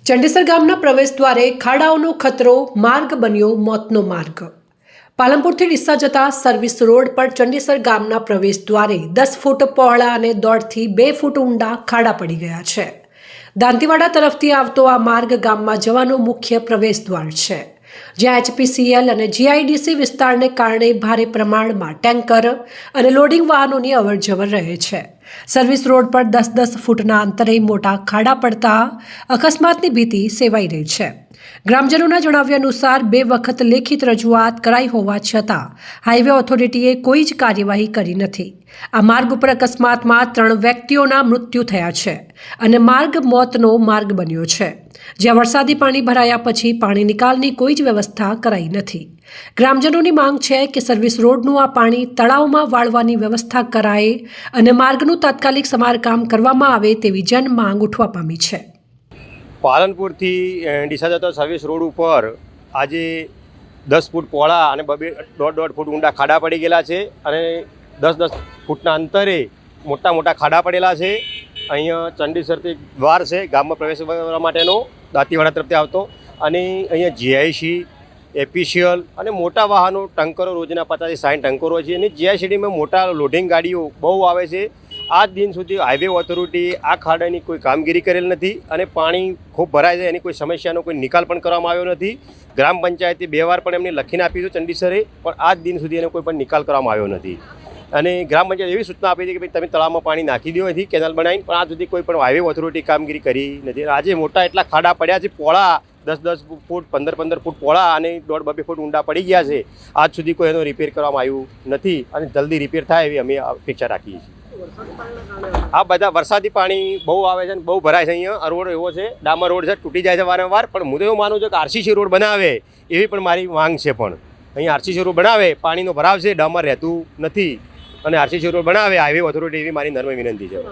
ચંડેસર ગામના પ્રવેશદ્વારે ખાડાઓનો ખતરો, માર્ગ બન્યો મોતનો માર્ગ। પાલનપુરથી ડીસા જતા સર્વિસ રોડ પર ચંડેસર ગામના પ્રવેશદ્વારે 10 ફૂટ પહોળા અને 1.5 થી 2 ફૂટ ઊંડા ખાડા પડી ગયા છે। દાંતીવાડા તરફથી આવતો આ માર્ગ ગામમાં જવાનો મુખ્ય પ્રવેશદ્વાર છે, જ્યાં HPCL અને GIDC વિસ્તારને કારણે ભારે પ્રમાણમાં ટેન્કર અને લોડિંગ વાહનોની અવરજવર રહે છે। સર્વિસ રોડ પર 10-10 ફૂટના અંતરે મોટા ખાડા પડતા અકસ્માતની ભીતિ સેવાઈ રહી છે। ગ્રામજનોના જણાવ્યા અનુસાર 2 વખત લેખિત રજૂઆત કરાઈ હોવા છતાં હાઈવે ઓથોરિટીએ કોઈ જ કાર્યવાહી કરી નથી। આ માર્ગ ઉપર અકસ્માતમાં 3 વ્યક્તિઓના મૃત્યુ થયા છે અને માર્ગ મોતનો માર્ગ બન્યો છે, જ્યાં વરસાદી પાણી ભરાયા પછી પાણી નિકાલની કોઈ જ વ્યવસ્થા કરાઈ નથી। ગ્રામજનોની માંગ છે કે સર્વિસ રોડનું આ પાણી તળાવમાં વાળવાની વ્યવસ્થા કરાય અને માર્ગનું તાત્કાલિક સમારકામ કરવામાં આવે તેવી જન માંગ ઉઠવા પામી છે। પાલનપુરથી ડીસા જતો સર્વિસ રોડ ઉપર આજે 10 ફૂટ પહોળા અને 1.5 ફૂટ ઊંડા ખાડા પડી ગયેલા છે અને 10-10 ફૂટના અંતરે મોટા ખાડા પડેલા છે। અહીંયા ચંડેસરથી દ્વાર છે ગામમાં પ્રવેશ કરવા માટેનો, દાંતીવાડા તરફથી આવતો, અને અહીંયા GIC, FPCL અને મોટા વાહનો ટંકરો રોજના 50-60 ટંકરો છે અને GICDમાં મોટા લોડિંગ ગાડીઓ બહુ આવે છે। આજ દિન સુધી હાઈવે ઓથોરિટી આ ખાડાની કોઈ કામગીરી કરેલ નથી અને પાણી ખૂબ ભરાય છે, એની કોઈ સમસ્યાનો કોઈ નિકાલ પણ કરવામાં આવ્યો નથી। ગ્રામ પંચાયતે 2 વાર પણ એમને લખીને આપી હતું ચંડેસરે, પણ આજ દિન સુધી એનો કોઈ પણ નિકાલ કરવામાં આવ્યો નથી અને ગ્રામ પંચાયત એવી સૂચના આપી હતી કે ભાઈ તમે તળાવમાં પાણી નાખી દો અહીંથી કેનાલ બનાવીને, પણ આજ સુધી કોઈ પણ હાઈવે ઓથોરિટી કામગીરી કરી નથી। આજે મોટા એટલા ખાડા પડ્યા છે, પોળા 10-10 ફૂટ 15-15 ફૂટ પોળા અને 1.5-2 ફૂટ ઊંડા પડી ગયા છે। આજ સુધી કોઈ એનો રિપેર કરવામાં આવ્યું નથી અને જલ્દી રિપેર થાય એવી અમે અપેક્ષા રાખીએ છીએ। આ બધા વરસાદી પાણી બહુ આવે છે અને બહુ ભરાય છે। અહીંયા રોડ એવો છે, ડામર રોડ છે, તૂટી જાય છે વારંવાર, પણ હું તો એવું માનું છું કે RCC રોડ બનાવે એવી પણ મારી માંગ છે। પણ અહીંયા RCC રોડ બનાવે, પાણીનો ભરાવ છે, ડામર રહેતું નથી અને RCC રોડ બનાવે હાઈવે ઓથોરિટી એવી મારી નમ્ર વિનંતી છે।